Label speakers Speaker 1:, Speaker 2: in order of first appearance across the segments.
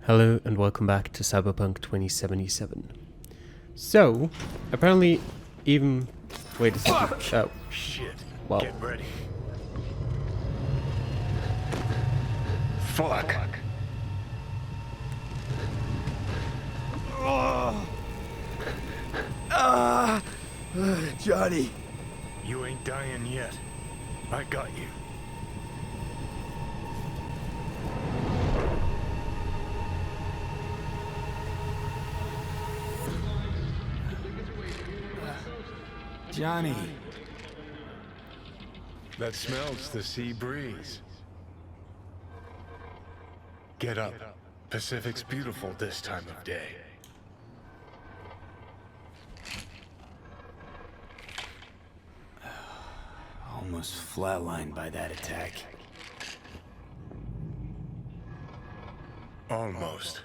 Speaker 1: Hello and welcome back to Cyberpunk 2077. So, apparently even... Wait a second.
Speaker 2: Fuck! Oh. Shit.
Speaker 1: Well.
Speaker 2: Get ready. Fuck.
Speaker 3: Johnny.
Speaker 2: You ain't dying yet. I got you.
Speaker 3: Johnny.
Speaker 2: That smells the sea breeze. Get up. Pacific's beautiful this time of day.
Speaker 3: Almost flatlined by that attack.
Speaker 2: Almost.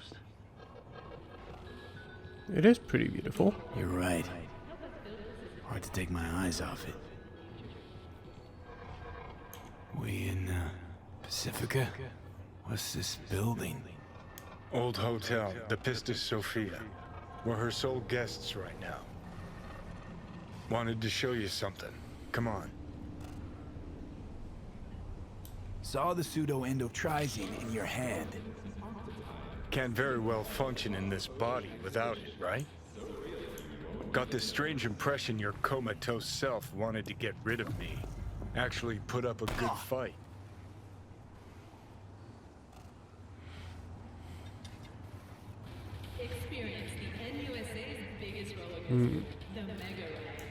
Speaker 1: It is pretty beautiful.
Speaker 3: You're right. Hard to take my eyes off it. We in, Pacifica? What's this building?
Speaker 2: Old hotel, the Pistis Sophia. We're her sole guests right now. Wanted to show you something. Come on.
Speaker 3: Saw the pseudo-endotrizine in your hand.
Speaker 2: Can't very well function in this body without it, right? Got this strange impression your comatose self wanted to get rid of me. Actually put up a good fight.
Speaker 4: Experience the NUSA's biggest roller coaster, the Mega Ride.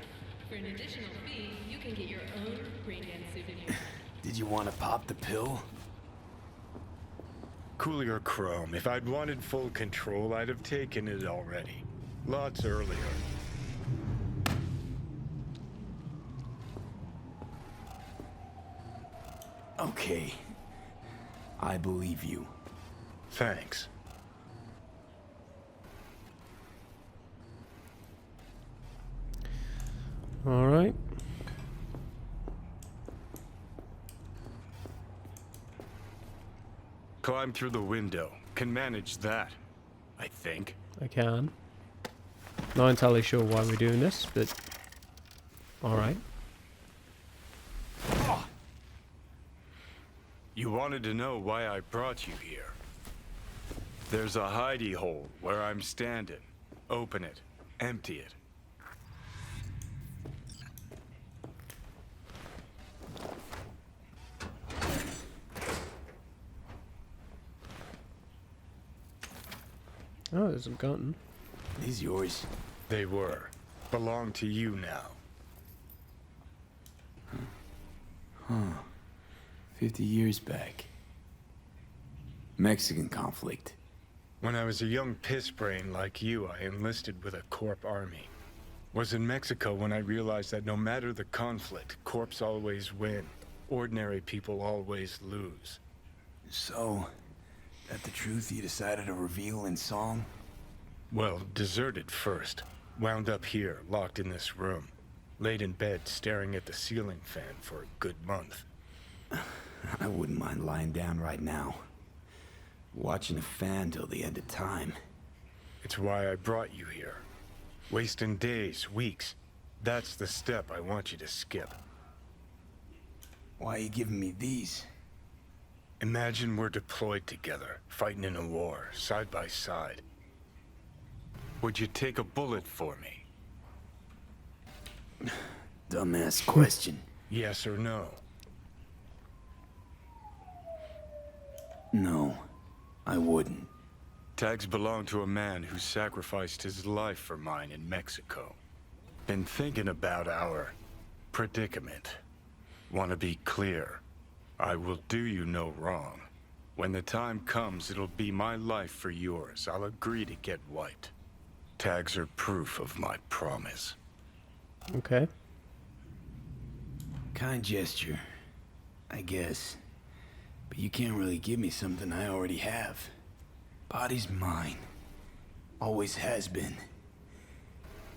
Speaker 4: For an additional fee, you can get your own Rain Dance souvenir.
Speaker 3: Did you want to pop the pill?
Speaker 2: Coolier Chrome, if I'd wanted full control, I'd have taken it already. Lots earlier.
Speaker 3: Okay. I believe you.
Speaker 2: Thanks.
Speaker 1: Alright.
Speaker 2: Climb through the window. Can manage that, I think.
Speaker 1: I can. Not entirely sure why we're doing this, but... Alright.
Speaker 2: You wanted to know why I brought you here. There's a hidey hole where I'm standing. Open it. Empty it.
Speaker 1: Oh, there's a gun.
Speaker 3: These yours?
Speaker 2: They were. Belong to you now.
Speaker 3: Huh. 50 years back. Mexican conflict.
Speaker 2: When I was a young piss brain like you, I enlisted with a Corp army. Was in Mexico when I realized that no matter the conflict, Corps always win. Ordinary people always lose.
Speaker 3: So, that the truth you decided to reveal in song?
Speaker 2: Well, deserted first. Wound up here, locked in this room. Laid in bed, staring at the ceiling fan for a good month.
Speaker 3: I wouldn't mind lying down right now. Watching a fan till the end of time.
Speaker 2: It's why I brought you here. Wasting days, weeks. That's the step I want you to skip.
Speaker 3: Why are you giving me these?
Speaker 2: Imagine we're deployed together, fighting in a war, side by side. Would you take a bullet for me?
Speaker 3: Dumbass question.
Speaker 2: Yes or no?
Speaker 3: No, I wouldn't.
Speaker 2: Tags belong to a man who sacrificed his life for mine in Mexico. Been thinking about our predicament. Want to be clear. I will do you no wrong. When the time comes, it'll be my life for yours. I'll agree to get wiped. Tags are proof of my promise.
Speaker 1: Okay.
Speaker 3: Kind gesture, I guess. But you can't really give me something I already have. Body's mine. Always has been.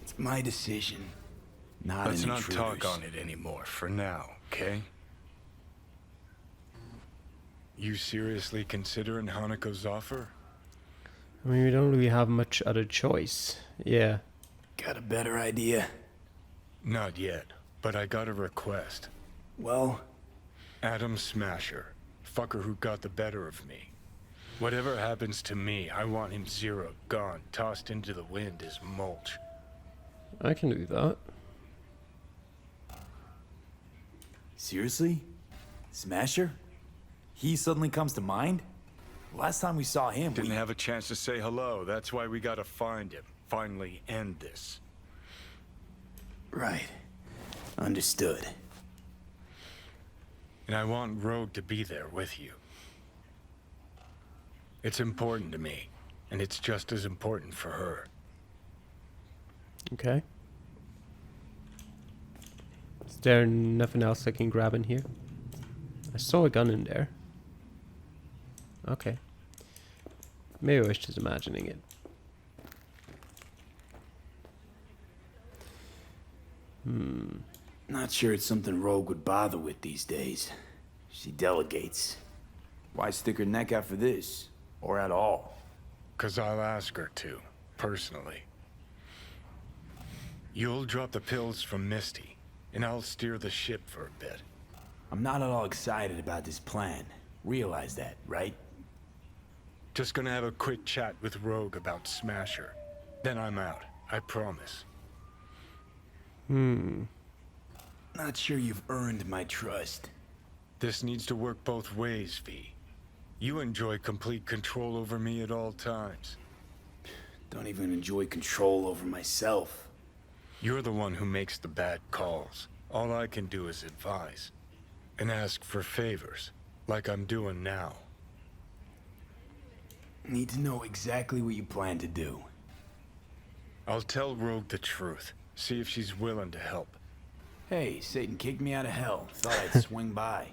Speaker 3: It's my decision, not
Speaker 2: Let's
Speaker 3: an
Speaker 2: not
Speaker 3: intruder's.
Speaker 2: talk on it anymore for now, okay? You seriously considering Hanako's offer?
Speaker 1: I mean, we don't really have much other choice. Yeah.
Speaker 3: Got a better idea?
Speaker 2: Not yet, but I got a request.
Speaker 3: Well,
Speaker 2: Adam Smasher, fucker who got the better of me. Whatever happens to me, I want him zeroed, gone, tossed into the wind as mulch.
Speaker 1: I can do that.
Speaker 5: Seriously? Smasher? He suddenly comes to mind? Last time we saw him,
Speaker 2: Didn't have a chance to say hello, that's why we gotta find him. Finally end this.
Speaker 3: right. Understood.
Speaker 2: And I want Rogue to be there with you. It's important to me, and it's just as important for her.
Speaker 1: Okay. Is there nothing else I can grab in here? I saw a gun in there. Okay. Maybe I was just imagining it.
Speaker 3: Not sure it's something Rogue would bother with these days. She delegates.
Speaker 5: why stick her neck out for this? Or at all?
Speaker 2: 'Cause I'll ask her to, personally. You'll drop the pills from Misty, and I'll steer the ship for a bit.
Speaker 3: I'm not at all excited about this plan. Realize that, right?
Speaker 2: Just gonna have a quick chat with Rogue about Smasher. Then I'm out, I promise.
Speaker 3: Not sure you've earned my trust.
Speaker 2: This needs to work both ways, V. You enjoy complete control over me at all times.
Speaker 3: Don't even enjoy control over myself.
Speaker 2: You're the one who makes the bad calls. All I can do is advise. And ask for favors, like I'm doing now.
Speaker 3: Need to know exactly what you plan to do.
Speaker 2: I'll tell Rogue the truth. See if she's willing to help.
Speaker 3: Hey, Satan kicked me out of hell. Thought I'd swing by.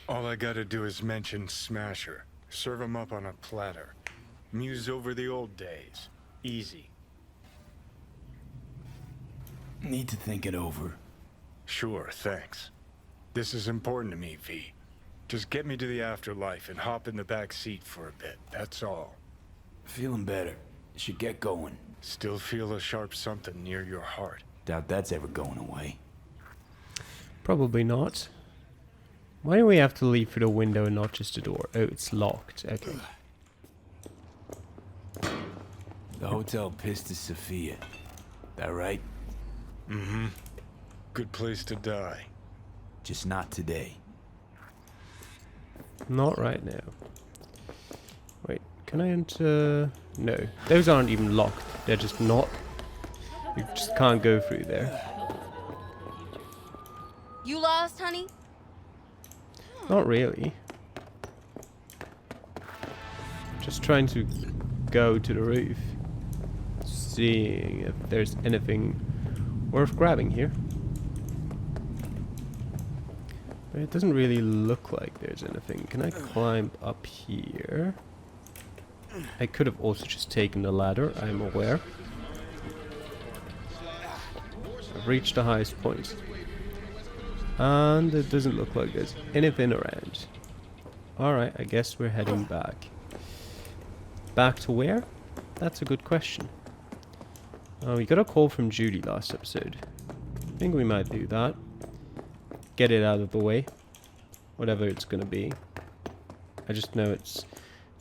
Speaker 2: All I gotta do is mention Smasher. Serve him up on a platter. Muse over the old days. Easy.
Speaker 3: Need to think it over.
Speaker 2: Sure, thanks. This is important to me, V. Just get me to the afterlife and hop in the back seat for a bit, that's all.
Speaker 3: Feeling better. Should get going.
Speaker 2: Still feel a sharp something near your heart.
Speaker 3: Doubt that's ever going away.
Speaker 1: Probably not. Why do we have to leave through the window and not just the door? Oh, it's locked. Okay.
Speaker 3: The hotel Pistis Sophia. That right?
Speaker 2: Good place to die.
Speaker 3: Just not today.
Speaker 1: Not right now. Wait, can I enter? No, those aren't even locked. They're just not. You just can't go through there.
Speaker 6: You lost, honey?
Speaker 1: Not really. Just trying to go to the roof. Seeing if there's anything worth grabbing here. But it doesn't really look like there's anything. Can I climb up here? I could have also just taken the ladder, I'm aware. I've reached the highest point. And it doesn't look like there's anything around. Alright, I guess we're heading back. Back to where? That's a good question. We got a call from Judy last episode. I think we might do that. Get it out of the way. Whatever it's gonna be. I just know it's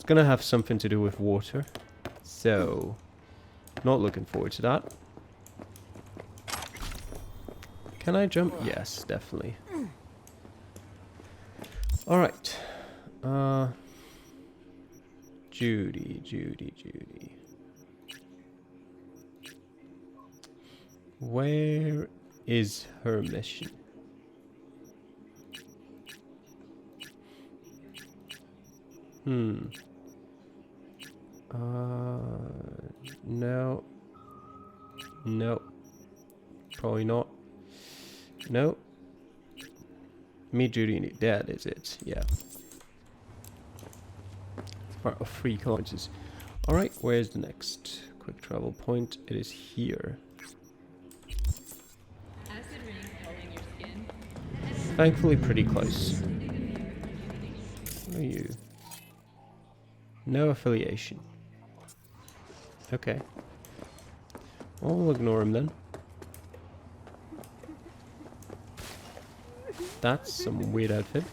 Speaker 1: gonna have something to do with water. So, not looking forward to that. Can I jump? Yes, definitely. Alright. Judy. Where is her mission? No. No. Probably not. No. Meet Judy and that is it. Yeah. Part of 3 kilometers. Alright, where's the next quick travel point? It is here.
Speaker 4: Acid rain coloring your skin.
Speaker 1: Thankfully pretty close. What are you? No affiliation. Okay. Well, we'll ignore him then. That's some weird outfit.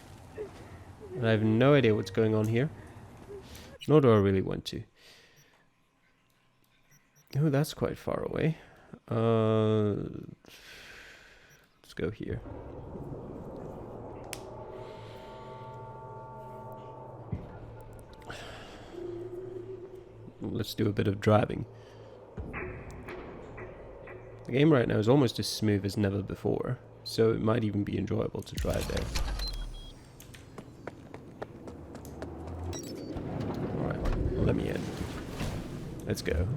Speaker 1: And I have no idea what's going on here. Nor do I really want to. Oh, that's quite far away. Let's go here. Let's do a bit of driving. The game right now is almost as smooth as never before, so it might even be enjoyable to drive there. Alright, let me in. Let's go.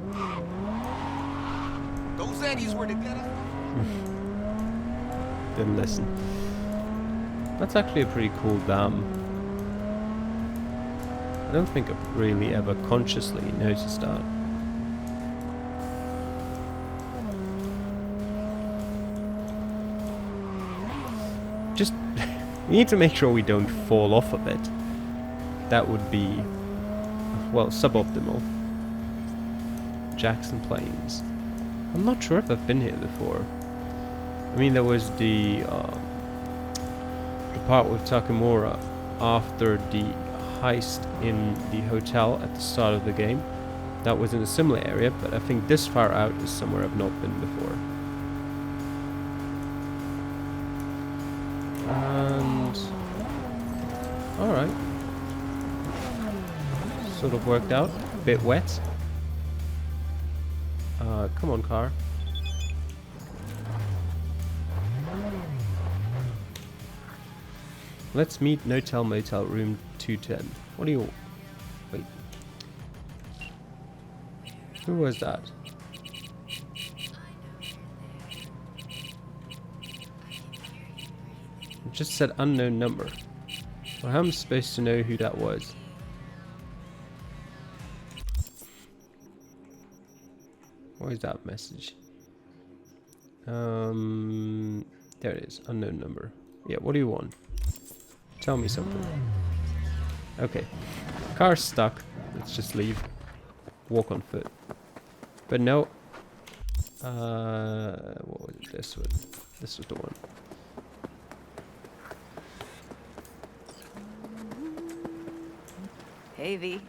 Speaker 6: Those Andes were together.
Speaker 1: Didn't listen. That's actually a pretty cool dam. I don't think I've really ever consciously noticed that. Just, we need to make sure we don't fall off of it. That would be, well, suboptimal. Jackson Plains. I'm not sure if I've been here before. I mean, there was the part with Takamura after the heist in the hotel at the start of the game. That was in a similar area, but I think this far out is somewhere I've not been before. And alright. Sort of worked out. Bit wet. Come on, car. Let's meet Notel Motel room 210. What do you... Wait. Who was that? It just said unknown number. Well, how am I supposed to know who that was? What is that message? There it is. Unknown number. Yeah, what do you want? Tell me something. Okay. Car's stuck. Let's just leave. Walk on foot. But no. What was it? This one. This was the one.
Speaker 7: Hey, V.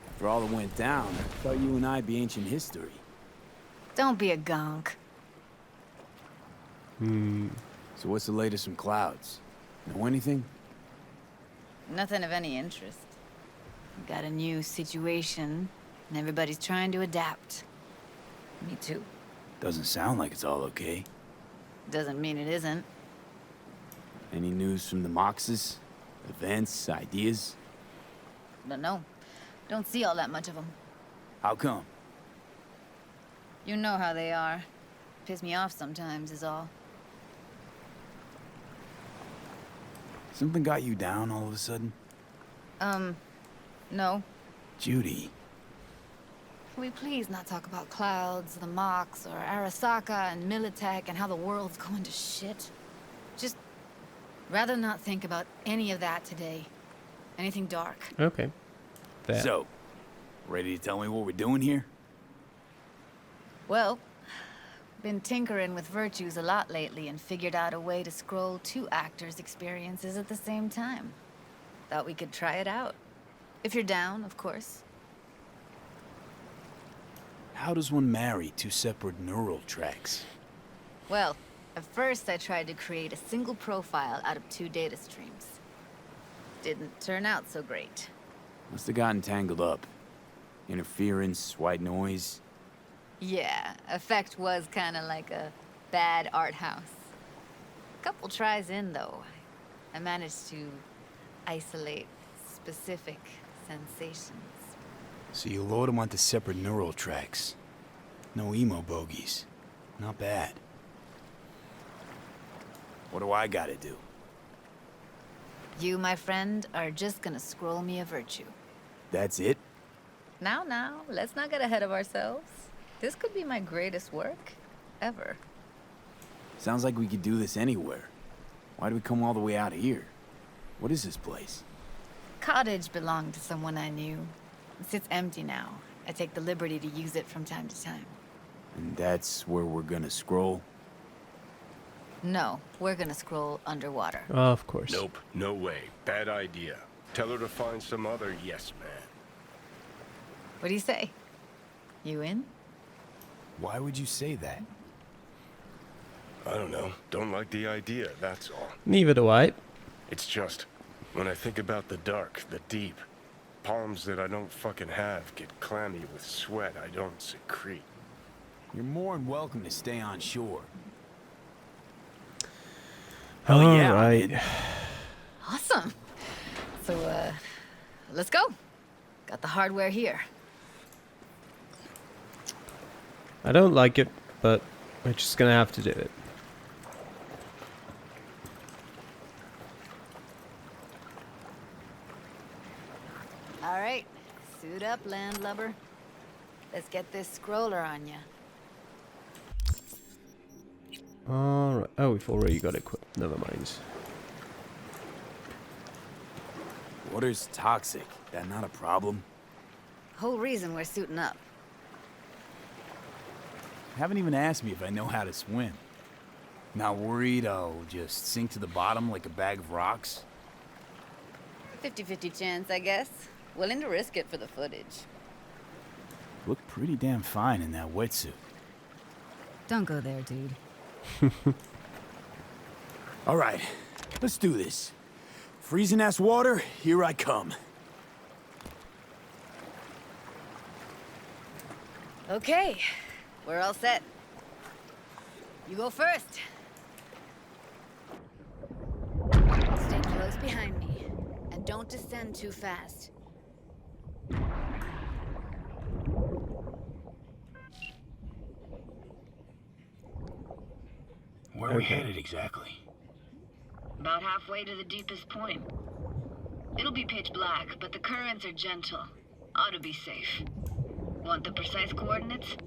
Speaker 3: After all that went down, I thought you and I'd be ancient history.
Speaker 7: Don't be a gonk.
Speaker 3: So what's the latest from Clouds? Know anything?
Speaker 7: Nothing of any interest. Got a new situation, and everybody's trying to adapt. Me too.
Speaker 3: Doesn't sound like it's all okay.
Speaker 7: Doesn't mean it isn't.
Speaker 3: Any news from the Moxes? Events, ideas?
Speaker 7: Don't know. Don't see all that much of them.
Speaker 3: How come?
Speaker 7: You know how they are. Piss me off sometimes is all.
Speaker 3: Something got you down all of a sudden?
Speaker 7: No.
Speaker 3: Judy.
Speaker 7: Can we please not talk about Clouds, the Mox, or Arasaka and Militech and how the world's going to shit? Just rather not think about any of that today. Anything dark.
Speaker 1: Okay. Fair.
Speaker 3: So, ready to tell me what we're doing here?
Speaker 7: Well, been tinkering with virtues a lot lately and figured out a way to scroll 2 actors' experiences at the same time. Thought we could try it out. If you're down, of course.
Speaker 3: How does one marry 2 separate neural tracks?
Speaker 7: Well, at first I tried to create a single profile out of 2 data streams. Didn't turn out so great.
Speaker 3: Must have gotten tangled up. Interference, white noise.
Speaker 7: Yeah, effect was kinda like a bad art house. Couple tries in, though, I managed to isolate specific sensations.
Speaker 3: So you load them onto separate neural tracks. No emo bogies. Not bad. What do I gotta do?
Speaker 7: You, my friend, are just gonna scroll me a virtue.
Speaker 3: That's it?
Speaker 7: Now, let's not get ahead of ourselves. This could be my greatest work ever.
Speaker 3: Sounds like we could do this anywhere. Why do we come all the way out here? What is this place?
Speaker 7: Cottage belonged to someone I knew. It sits empty now. I take the liberty to use it from time to time.
Speaker 3: And that's where we're gonna scroll.
Speaker 7: No, we're gonna scroll underwater.
Speaker 1: Of course.
Speaker 6: Nope, no way. Bad idea. Tell her to find some other yes man.
Speaker 7: What do you say? You in?
Speaker 3: Why would you say that?
Speaker 6: I don't know. Don't like the idea, that's all.
Speaker 1: Neither do I.
Speaker 6: It's just, when I think about the dark, the deep, palms that I don't fucking have get clammy with sweat I don't secrete.
Speaker 3: You're more than welcome to stay on shore.
Speaker 1: All
Speaker 3: yeah,
Speaker 1: right.
Speaker 3: man.
Speaker 7: Awesome. So, let's go. Got the hardware here.
Speaker 1: I don't like it, but we're just gonna have to do it.
Speaker 7: All right, suit up, landlubber. Let's get this scroller on ya.
Speaker 1: Alright. Oh, we've already got it equipped. Never mind.
Speaker 3: Water's toxic. That not a problem?
Speaker 7: Whole reason we're suiting up.
Speaker 3: Haven't even asked me if I know how to swim. Not worried I'll just sink to the bottom like a bag of rocks?
Speaker 7: 50-50 chance, I guess. Willing to risk it for the footage.
Speaker 3: Look pretty damn fine in that wetsuit.
Speaker 7: Don't go there, dude.
Speaker 3: All right, let's do this. Freezing ass water, here I come.
Speaker 7: Okay, we're all set. You go first. Stay close behind me, and don't descend too fast.
Speaker 3: Where are we headed exactly?
Speaker 8: About halfway to the deepest point. It'll be pitch black, but the currents are gentle. Ought to be safe. Want the precise coordinates?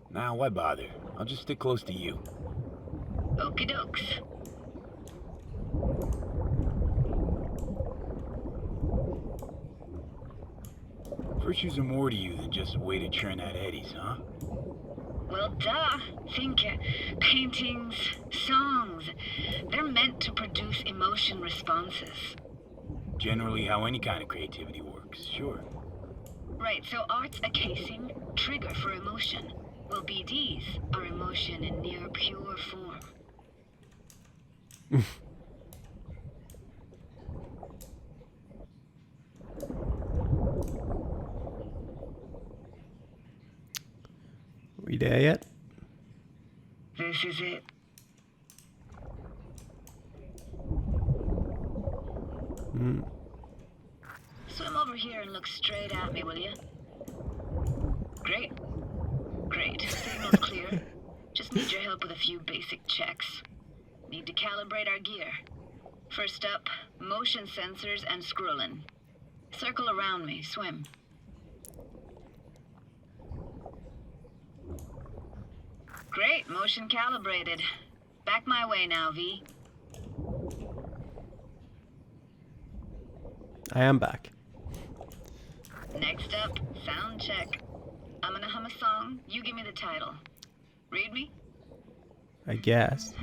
Speaker 3: Nah, why bother? I'll just stick close to you.
Speaker 8: Okie dokes.
Speaker 3: Virtues are more to you than just a way to churn out eddies, huh?
Speaker 8: Well, duh. Think paintings, songs. They're meant to produce emotion responses.
Speaker 3: Generally how any kind of creativity works, sure.
Speaker 8: Right, so art's a casing, trigger for emotion. Well, BDs are emotion in near pure form.
Speaker 1: We there yet?
Speaker 8: This is it. Swim over here and look straight at me, will you? Great. Great. Signal's clear. Just need your help with a few basic checks. Need to calibrate our gear. First up, motion sensors and scrolling. Circle around me. Swim. Great. Motion calibrated. Back my way now, V.
Speaker 1: I am back.
Speaker 8: Next up, sound check. I'm gonna hum a song. You give me the title. Read me?
Speaker 1: I guess.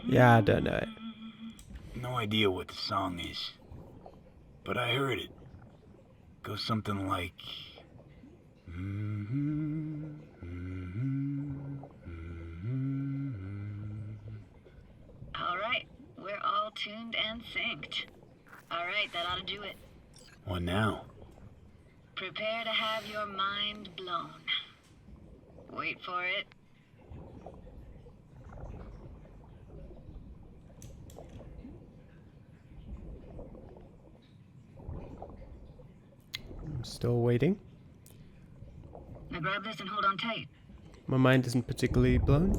Speaker 1: Yeah, I don't know it.
Speaker 3: No idea what the song is, but I heard it. Goes something like...
Speaker 8: All right, we're all tuned and synced. All right, that ought to do it.
Speaker 3: What now?
Speaker 8: Prepare to have your mind blown. Wait for it.
Speaker 1: I'm still waiting.
Speaker 8: Now grab this and hold on tight.
Speaker 1: My mind isn't particularly blown.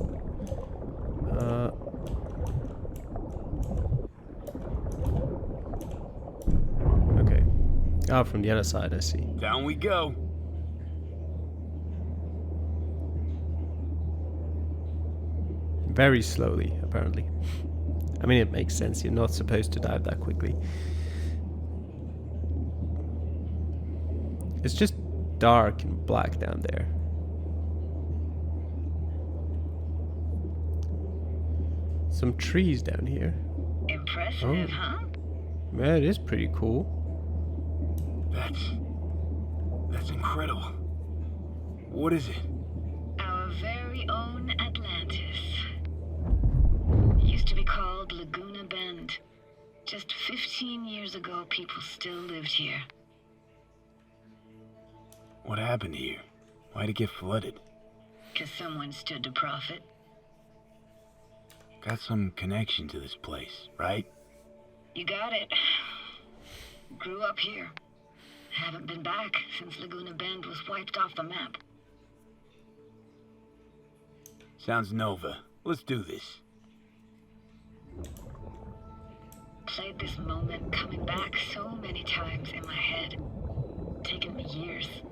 Speaker 1: Okay. Ah, from the other side, I see.
Speaker 3: Down we go.
Speaker 1: Very slowly, apparently. I mean, it makes sense. You're not supposed to dive that quickly. It's just dark and black down there. Some trees down here.
Speaker 8: Impressive,
Speaker 1: Oh.
Speaker 8: huh?
Speaker 1: Yeah, it is pretty cool.
Speaker 3: That's incredible. What is it?
Speaker 8: Our very own Atlantis. Used to be called Laguna Bend. Just 15 years ago, people still lived here.
Speaker 3: What happened here? Why'd it get flooded?
Speaker 8: 'Cause someone stood to profit.
Speaker 3: Got some connection to this place, right?
Speaker 8: You got it. Grew up here. Haven't been back since Laguna Bend was wiped off the map.
Speaker 3: Sounds Nova. Let's do this.
Speaker 8: Played this moment coming back so many times in my head. Taken me years.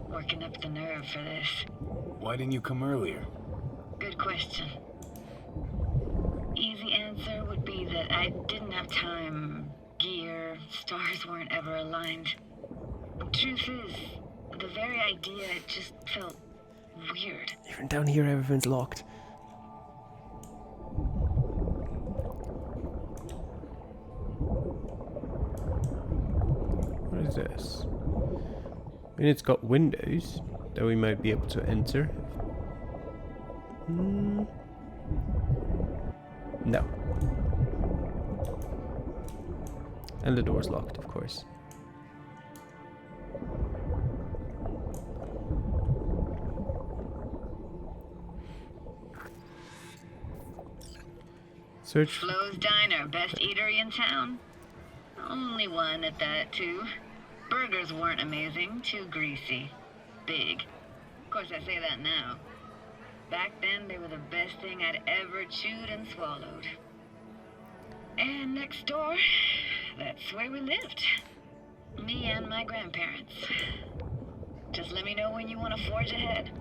Speaker 8: Working up the nerve for this.
Speaker 3: Why didn't you come earlier?
Speaker 8: Good question. Easy answer would be that I didn't have time, gear, stars weren't ever aligned. Truth is, the very idea just felt weird.
Speaker 1: Even down here, everything's locked. What is this? I mean, it's got windows that we might be able to enter. No. And the door's locked, of course. Search.
Speaker 8: Flo's Diner, best eatery in town? Only one at that, too. Burgers weren't amazing, too greasy. Big. Of course, I say that now. Back then, they were the best thing I'd ever chewed and swallowed. And next door, that's where we lived. Me and my grandparents. Just let me know when you want to forge ahead.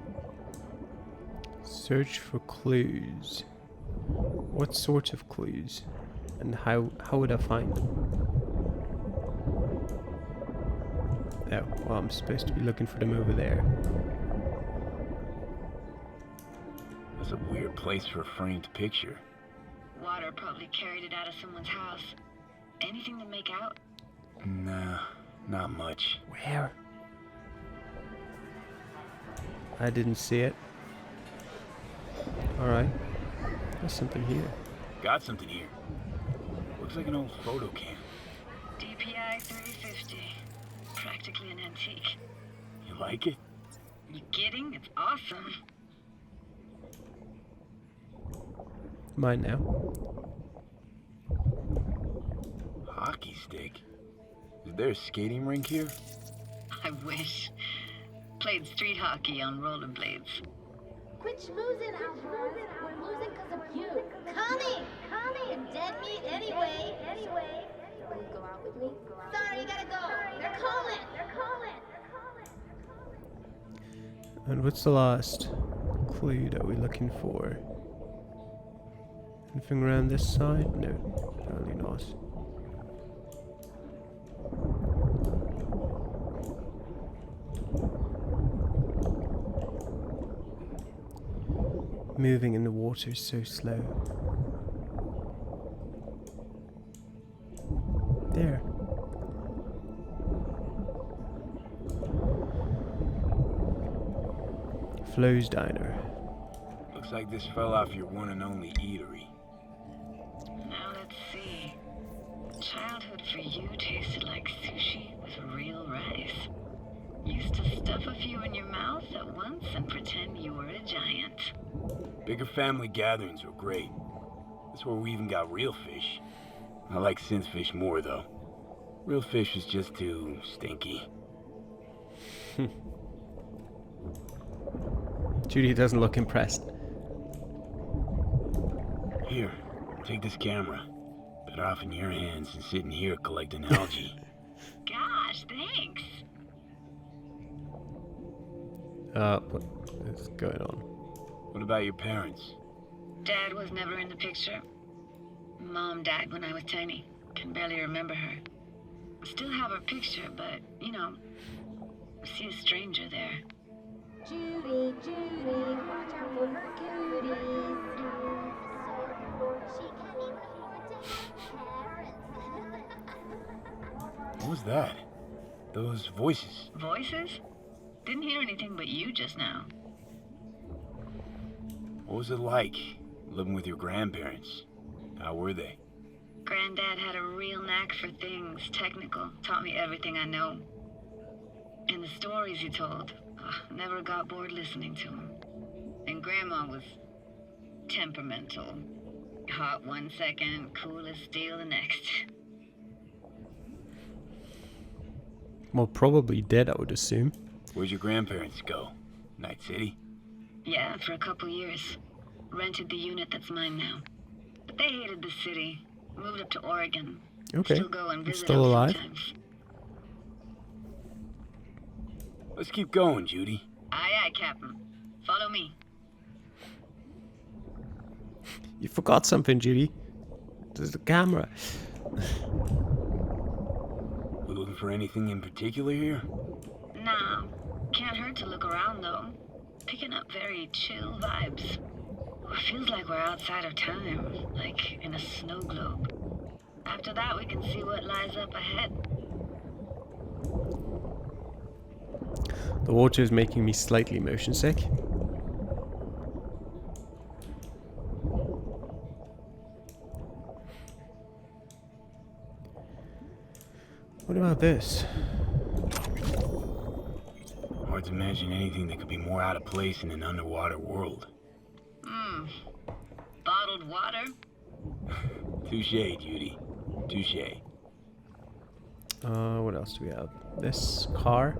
Speaker 1: Search for clues. What sort of clues? And how would I find them? Oh, well, I'm supposed to be looking for them over there.
Speaker 3: That's a weird place for a framed picture.
Speaker 8: Water probably carried it out of someone's house. Anything to make out?
Speaker 3: Nah, not much.
Speaker 1: Where? I didn't see it. Alright. There's something here.
Speaker 3: Got something here. Looks like an old photo cam.
Speaker 8: DPI 350. Practically an antique.
Speaker 3: You like it?
Speaker 8: You kidding? It's awesome.
Speaker 1: Mine now.
Speaker 3: Hockey stick. Is there a skating rink here?
Speaker 8: I wish. Played street hockey on rollerblades.
Speaker 9: Quit schmoozing, Alvarez. We're losing because of you. Connie! You're dead meat anyway. Will you go out with me? Sorry, you gotta go. They're calling.
Speaker 1: And what's the last clue that we're looking for? Anything around this side? No, apparently not. Moving in the water is so slow. There. Flo's Diner.
Speaker 3: Looks like this fell off your one and only eatery.
Speaker 8: Now let's see. Childhood for you tasted like sushi with real rice. Used to stuff a few in your mouth at once and pretend you were a giant.
Speaker 3: Bigger family gatherings were great. That's where we even got real fish. I like synth fish more, though. Real fish is just too stinky.
Speaker 1: Judy doesn't look impressed.
Speaker 3: Here, take this camera. Better off in your hands than sitting here collecting algae.
Speaker 8: Gosh, thanks.
Speaker 1: What is going on?
Speaker 3: What about your parents?
Speaker 8: Dad was never in the picture. Mom died when I was tiny. Can barely remember her. Still have her picture, but, you know, I see a stranger there.
Speaker 9: Judy, Judy, watch out for her cuties. She can even
Speaker 3: What was that? Those voices.
Speaker 8: Voices? Didn't hear anything but you just now.
Speaker 3: What was it like, living with your grandparents? How were they?
Speaker 8: Granddad had a real knack for things technical. Taught me everything I know. And the stories he told, never got bored listening to him. And Grandma was temperamental. Hot one second, cool as steel the next.
Speaker 1: Well, probably dead, I would assume.
Speaker 3: Where'd your grandparents go? Night City?
Speaker 8: Yeah, for a couple years. Rented the unit that's mine now. But they hated the city. Moved up to Oregon.
Speaker 1: Okay.
Speaker 8: Still go and visit
Speaker 1: Still
Speaker 8: them
Speaker 1: alive?
Speaker 8: sometimes.
Speaker 3: Let's keep going, Judy.
Speaker 8: Aye, aye, Captain. Follow me.
Speaker 1: You forgot something, Judy. There's the camera.
Speaker 3: We looking for anything in particular here?
Speaker 8: Nah. Can't hurt to look around, though. Picking up very chill vibes. Feels like we're outside of time, like in a snow globe. After that, we can see what lies up ahead.
Speaker 1: The water is making me slightly motion sick. What about this?
Speaker 3: Hard to imagine anything that could be more out of place in an underwater world.
Speaker 8: Bottled water?
Speaker 3: Touché, Judy. Touché.
Speaker 1: What else do we have? This car.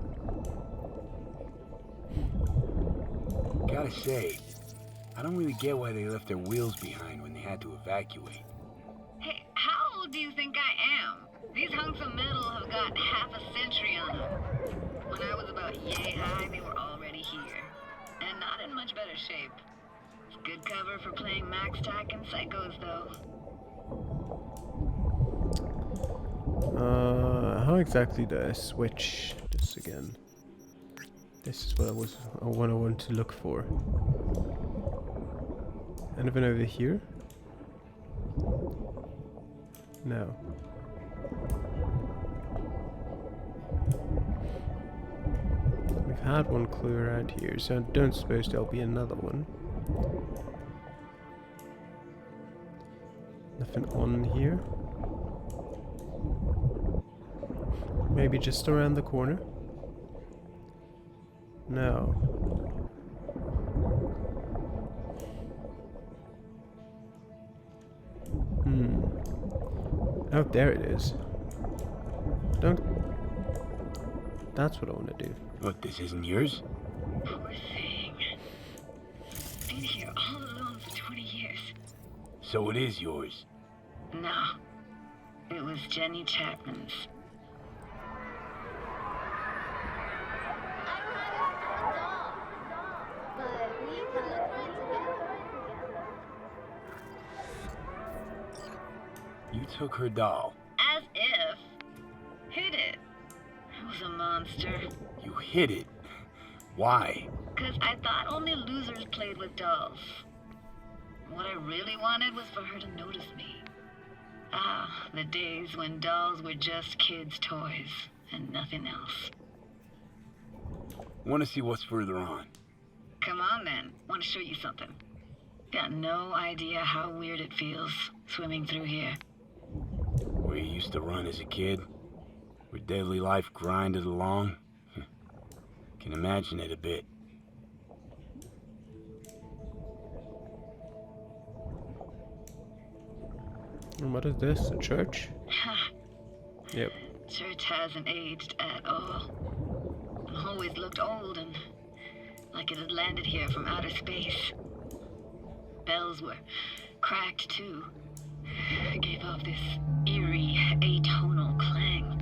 Speaker 3: Gotta say, I don't really get why they left their wheels behind when they had to evacuate.
Speaker 8: Hey, how old do you think I am? These hunks of metal have got half a century on them. When I was about yay high, they were already here. And not in much better shape. It's good cover for playing Max Tack and Psychos, though.
Speaker 1: How exactly do I switch this again? This is what I want to look for. Anything over here? No. We've had one clue around here, so I don't suppose there'll be another one. Nothing on here. Maybe just around the corner? No. Oh, there it is. Don't... That's what I want to do.
Speaker 3: What, this isn't yours?
Speaker 8: Poor thing. Been here all alone for 20 years.
Speaker 3: So it is yours.
Speaker 8: No. It was Jenny Chapman's.
Speaker 9: but we can look for it together.
Speaker 3: You took her doll.
Speaker 8: As if. Hid it. I was a monster.
Speaker 3: You hid it. Why?
Speaker 8: 'Cause I thought only losers played with dolls. What I really wanted was for her to notice me. Ah, the days when dolls were just kids' toys and nothing else.
Speaker 3: Want to see what's further on?
Speaker 8: Come on then, want to show you something. Got no idea how weird it feels swimming through here.
Speaker 3: Where you used to run as a kid? Where daily life grinded along? Can imagine it a bit.
Speaker 1: And what is this? A church? Yep.
Speaker 8: Church hasn't aged at all. Always looked old and like it had landed here from outer space. Bells were cracked too. Gave off this eerie, atonal clang.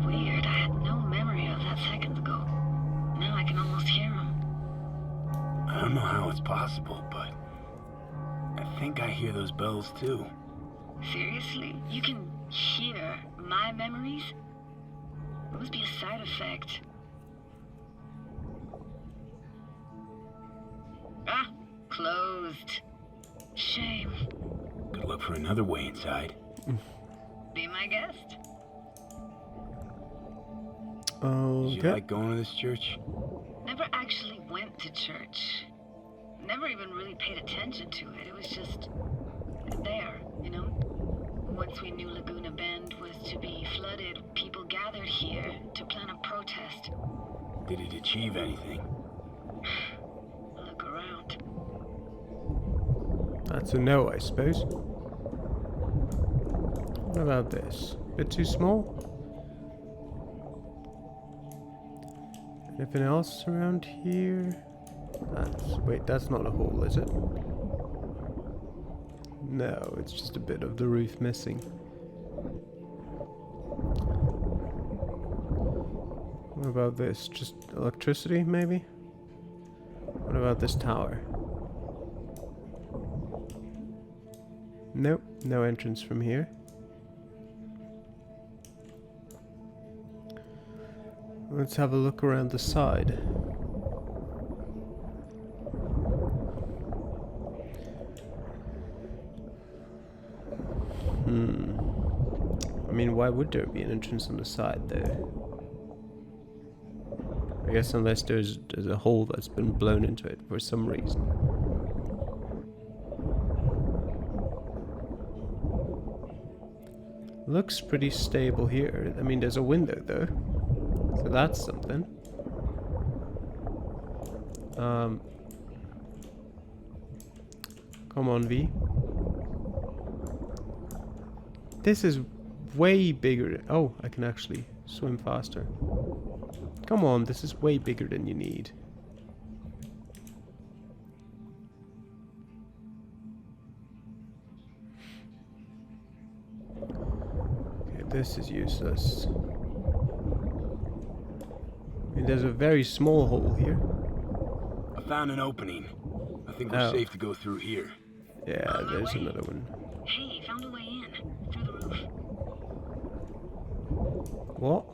Speaker 8: Weird, I had no memory of that seconds ago. Now I can almost hear them.
Speaker 3: I don't know how it's possible, but I think I hear those bells too.
Speaker 8: Seriously? You can hear my memories? It must be a side effect. Ah, closed. Shame.
Speaker 3: Good luck for another way inside.
Speaker 8: Be my guest.
Speaker 3: Did you
Speaker 1: Okay.
Speaker 3: like going to this church?
Speaker 8: Never actually went to church. Never even really paid attention to it. It was just there, you know? Once we knew Laguna Bend was to be flooded, people gathered here to plan a protest.
Speaker 3: Did it achieve anything?
Speaker 8: Look around.
Speaker 1: That's a no, I suppose. What about this? Bit too small? Anything else around here? Wait, that's not a hole, is it? No, it's just a bit of the roof missing. What about this? Just electricity, maybe? What about this tower? Nope, no entrance from here. Let's have a look around the side. I mean, why would there be an entrance on the side there? I guess unless there's a hole that's been blown into it for some reason. Looks pretty stable here. I mean, there's a window though, so that's something. Come on, V. This is way bigger. Oh, I can actually swim faster. Come on, this is way bigger than you need. Okay, this is useless. I mean, there's a very small hole here.
Speaker 3: I found an opening. I think we're safe to go through here.
Speaker 1: Yeah, there's another one.
Speaker 8: Hey, found a way in. Through the roof.
Speaker 1: What?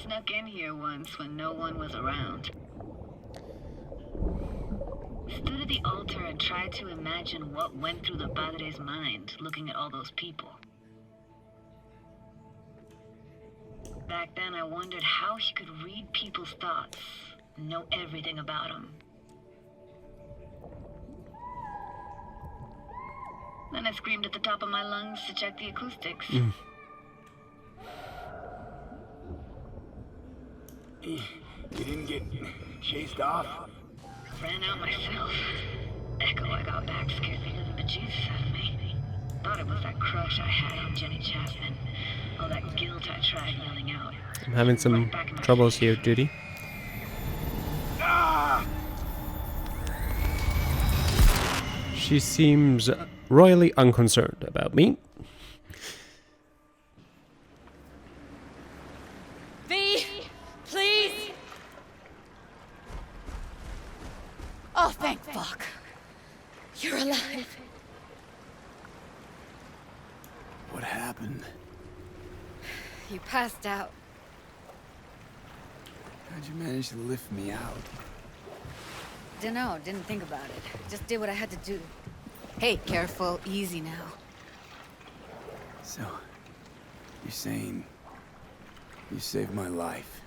Speaker 8: Snuck in here once when no one was around. Stood at the altar and tried to imagine what went through the padre's mind looking at all those people. Back then I wondered how he could read people's thoughts, know everything about them. Then I screamed at the top of my lungs to check the acoustics.
Speaker 3: You didn't get chased off?
Speaker 8: Ran out myself. Echo I got back scared me to the bejesus out of me. Thought it was that crush I had on Jenny Chapman. All that guilt I tried yelling out.
Speaker 1: I'm having some troubles here, Judy.
Speaker 3: Ah!
Speaker 1: She seems royally unconcerned about me.
Speaker 7: V, please. Oh, thank fuck. You're alive.
Speaker 3: What happened?
Speaker 7: You passed out.
Speaker 3: How'd you manage to lift me out?
Speaker 7: Dunno, didn't think about it. Just did what I had to do. Hey, careful, easy now.
Speaker 3: So, you're saying you saved my life.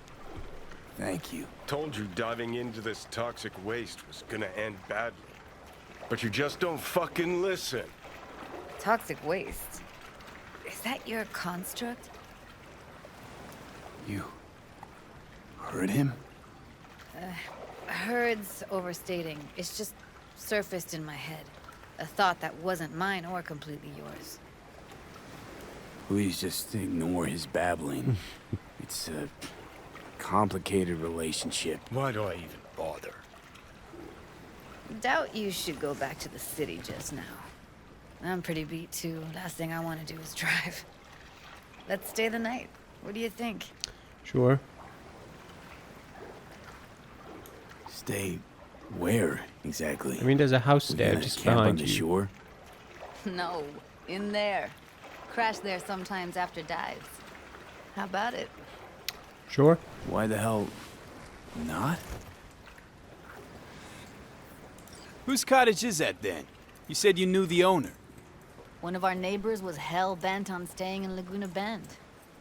Speaker 3: Thank you.
Speaker 6: Told you diving into this toxic waste was gonna end badly. But you just don't fucking listen.
Speaker 7: Toxic waste. Is that your construct?
Speaker 3: You heard him?
Speaker 7: Heard's overstating. It's just surfaced in my head. A thought that wasn't mine or completely yours.
Speaker 3: Please just ignore his babbling. It's a complicated relationship.
Speaker 6: Why do I even bother?
Speaker 7: Doubt you should go back to the city just now. I'm pretty beat too. Last thing I want to do is drive. Let's stay the night. What do you think?
Speaker 1: Sure.
Speaker 3: Stay Where, exactly?
Speaker 1: I mean, there's a house
Speaker 3: We
Speaker 1: there
Speaker 3: gonna
Speaker 1: just
Speaker 3: camp on
Speaker 1: behind
Speaker 3: the
Speaker 1: you.
Speaker 3: shore?
Speaker 7: No, in there. Crash there sometimes after dives. How about it?
Speaker 1: Sure.
Speaker 3: Why the hell not? Whose cottage is that then? You said you knew the owner.
Speaker 7: One of our neighbors was hell-bent on staying in Laguna Bend.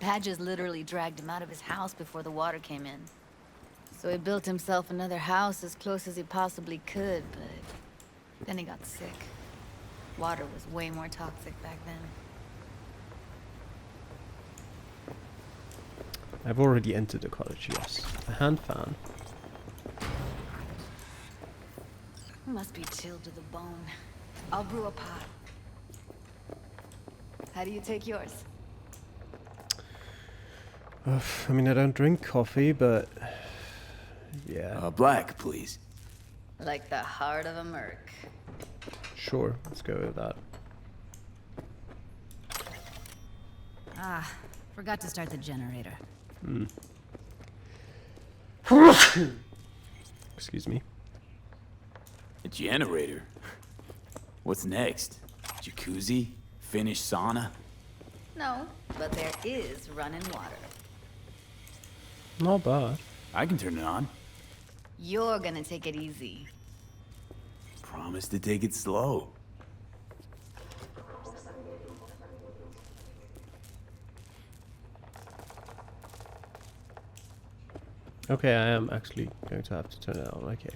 Speaker 7: Badges literally dragged him out of his house before the water came in. So he built himself another house as close as he possibly could, but then he got sick. Water was way more toxic back then.
Speaker 1: I've already entered the cottage, yes. A hand fan.
Speaker 7: Must be chilled to the bone. I'll brew a pot. How do you take yours?
Speaker 1: I mean, I don't drink coffee, but... yeah.
Speaker 3: Black, please.
Speaker 7: Like the heart of a merc.
Speaker 1: Sure, let's go with that.
Speaker 10: Ah, forgot to start the generator.
Speaker 1: Excuse me.
Speaker 3: A generator? What's next? Jacuzzi? Finnish sauna?
Speaker 7: No, but there is running water.
Speaker 1: Not bad.
Speaker 3: I can turn it on.
Speaker 7: You're gonna take it easy.
Speaker 3: Promise to take it slow.
Speaker 1: Okay, I am actually going to have to turn it on. Okay.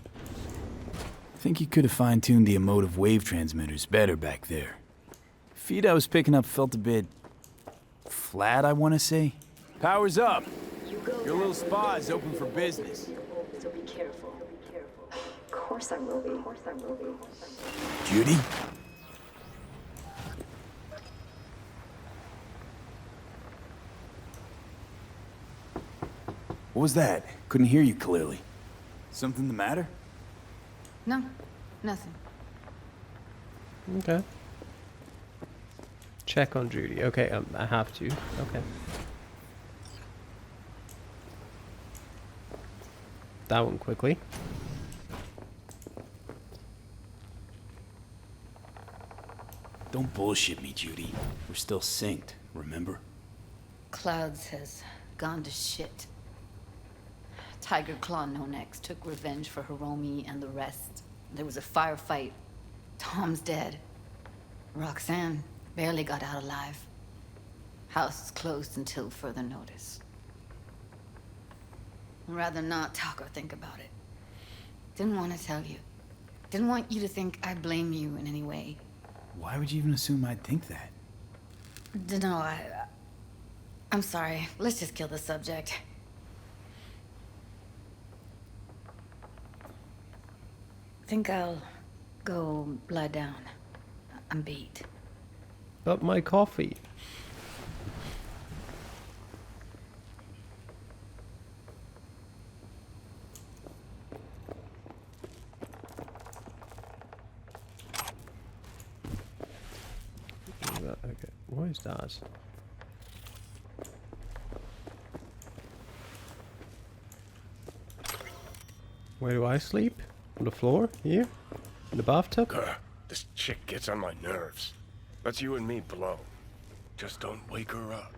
Speaker 3: I think you could have fine-tuned the emotive wave transmitters better back there. Feed I was picking up felt a bit... flat, I want to say. Power's up. Your little spa is open for business.
Speaker 11: So be careful. Of course I will be.
Speaker 3: Judy? What was that? Couldn't hear you clearly. Something the matter?
Speaker 7: No, nothing.
Speaker 1: Okay. Check on Judy. Okay, I have to. Okay. That one quickly.
Speaker 3: Don't bullshit me, Judy. We're still synced, remember?
Speaker 7: Clouds has gone to shit. Tiger Claw No Next took revenge for Hiromi and the rest. There was a firefight. Tom's dead. Roxanne barely got out alive. House is closed until further notice. I'd rather not talk or think about it. Didn't want to tell you. Didn't want you to think I blame you in any way.
Speaker 3: Why would you even assume I'd think that?
Speaker 7: Dunno, I'm sorry. Let's just kill the subject. Think I'll go lie down. I'm beat.
Speaker 1: But my coffee. Okay, what is that? Where do I sleep? On the floor? Here? In the bathtub?
Speaker 6: This chick gets on my nerves. Let's you and me blow. Just don't wake her up.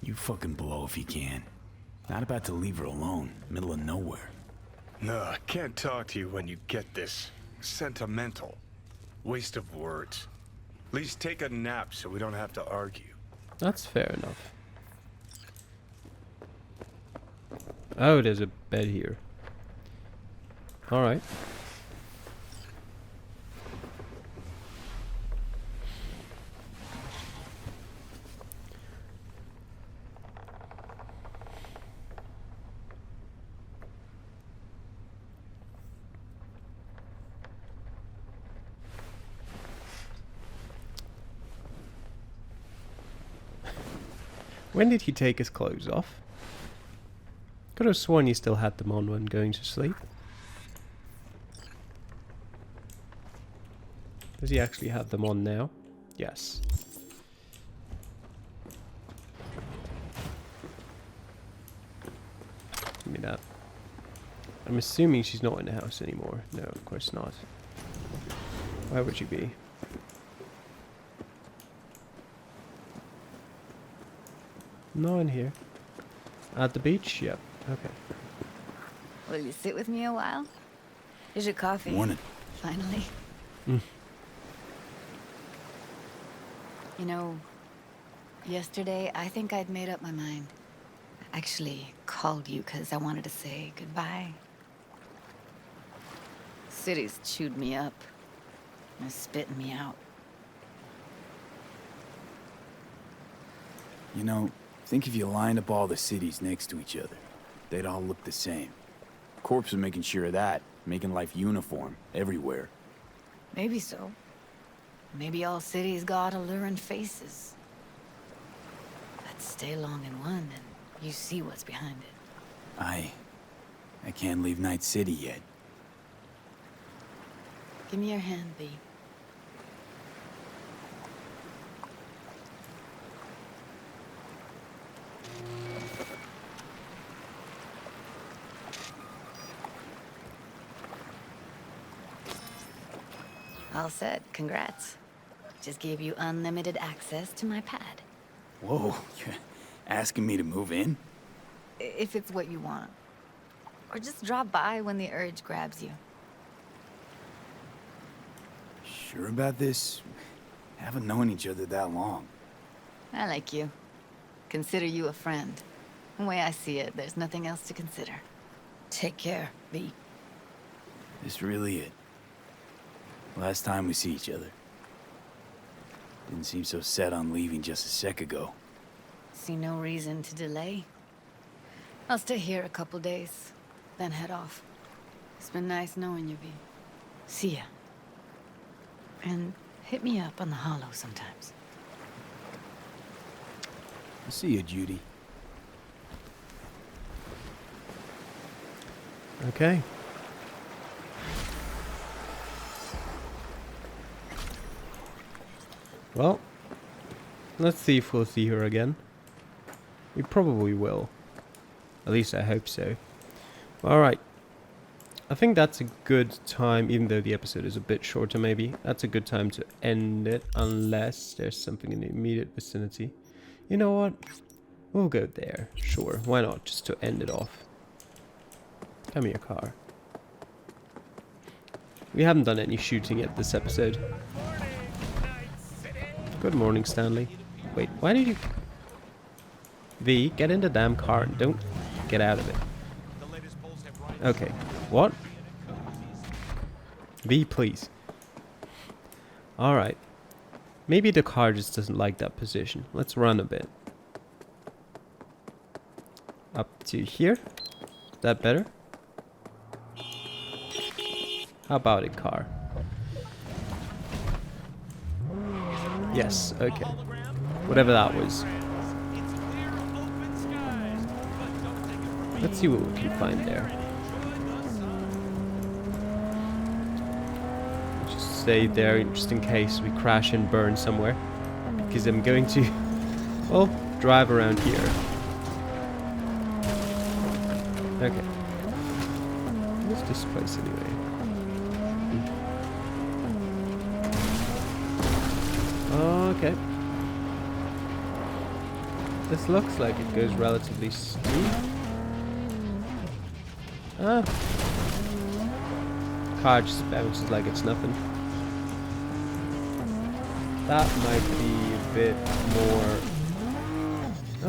Speaker 3: You fucking blow if you can. Not about to leave her alone, middle of nowhere.
Speaker 2: No, I can't talk to you when you get this sentimental. Waste of words. At least take a nap so we don't have to argue.
Speaker 1: That's fair enough. Oh, there's a bed here. Alright. When did he take his clothes off? Could have sworn he still had them on when going to sleep. Does he actually have them on now? Yes. I mean, that. I'm assuming she's not in the house anymore. No, of course not. Why would she be? No one here. At the beach? Yep. Okay.
Speaker 7: Will you sit with me a while? Here's your coffee.
Speaker 3: Morning.
Speaker 7: Finally.
Speaker 1: Mm.
Speaker 7: You know, yesterday I think I'd made up my mind. I actually called you because I wanted to say goodbye. City's chewed me up. They're spitting me out.
Speaker 3: You know, think if you lined up all the cities next to each other, they'd all look the same. Corps are making sure of that, making life uniform everywhere.
Speaker 7: Maybe so. Maybe all cities got alluring faces. Let's stay long in one and you see what's behind it.
Speaker 3: I can't leave Night City yet.
Speaker 7: Give me your hand, V. All set. Congrats. Just gave you unlimited access to my pad.
Speaker 3: Whoa, you're asking me to move in?
Speaker 7: If it's what you want. Or just drop by when the urge grabs you.
Speaker 3: Sure about this? Haven't known each other that long.
Speaker 7: I like you. Consider you a friend. The way I see it, there's nothing else to consider. Take care, V.
Speaker 3: This really it. Last time we see each other. Didn't seem so set on leaving just a sec ago.
Speaker 7: See no reason to delay. I'll stay here a couple days, then head off. It's been nice knowing you, V. See ya. And hit me up on the holo sometimes.
Speaker 3: See ya, Judy.
Speaker 1: Okay. Well, let's see if we'll see her again. We probably will. At least I hope so. Alright. I think that's a good time, even though the episode is a bit shorter maybe. That's a good time to end it, unless there's something in the immediate vicinity. You know what? We'll go there. Sure, why not? Just to end it off. Come here, car. We haven't done any shooting yet this episode. Good morning, Stanley. Wait, why did you... V, get in the damn car and don't get out of it. Okay, what? V, please. Alright. Maybe the car just doesn't like that position. Let's run a bit. Up to here. Is that better? How about it, car? Yes, okay. Whatever that was. Let's see what we can find there. Just stay there just in case we crash and burn somewhere. Because I'm going to, well, drive around here. Okay. What's this place anyway? Okay. This looks like it goes relatively steep. Ah. Car just bounces like it's nothing. That might be a bit more...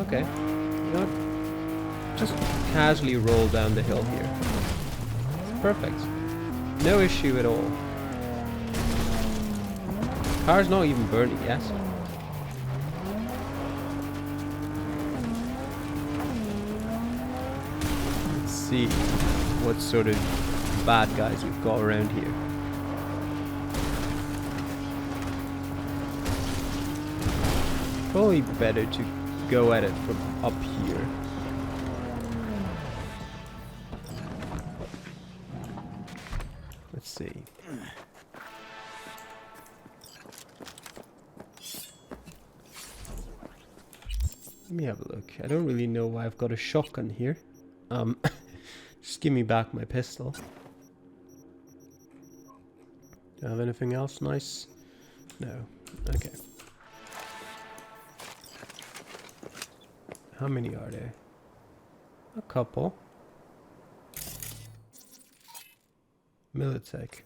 Speaker 1: Okay. You know what? Just casually roll down the hill here. Perfect. No issue at all. Car's not even burning yet. Let's see what sort of bad guys we've got around here. Probably better to go at it from up here. Let's see. Let me have a look. I don't really know why I've got a shotgun here. give me back my pistol. Do I have anything else nice? No. Okay. How many are there? A couple. Militech.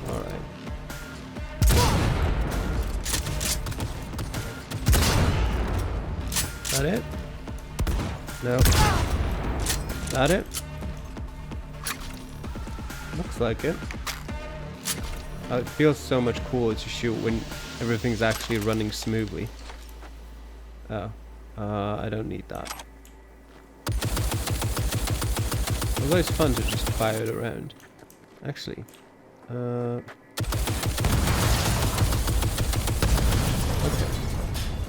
Speaker 1: Alright. That it? No. That it? Looks like it. It feels so much cooler to shoot when everything's actually running smoothly. Oh. I don't need that. Although it's fun to just fire it around. Actually. Okay.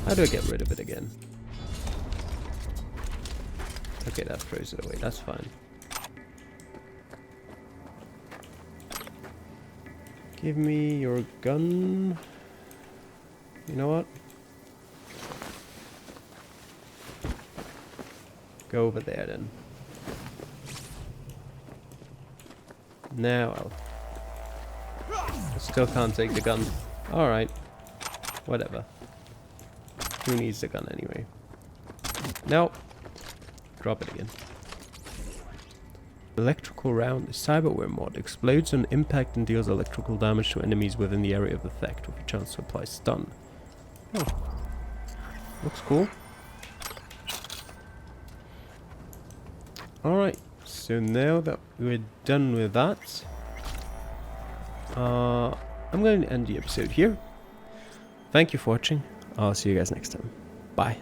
Speaker 1: How do I get rid of it again? Okay, that throws it away. That's fine. Give me your gun. You know what? Go over there then. Now I still can't take the gun. Alright. Whatever. Who needs the gun anyway? No. Drop it again. Electrical round. The Cyberware mod explodes on impact and deals electrical damage to enemies within the area of effect with a chance to apply stun. Oh. Looks cool. Alright, so now that we're done with that, I'm going to end the episode here. Thank you for watching. I'll see you guys next time. Bye.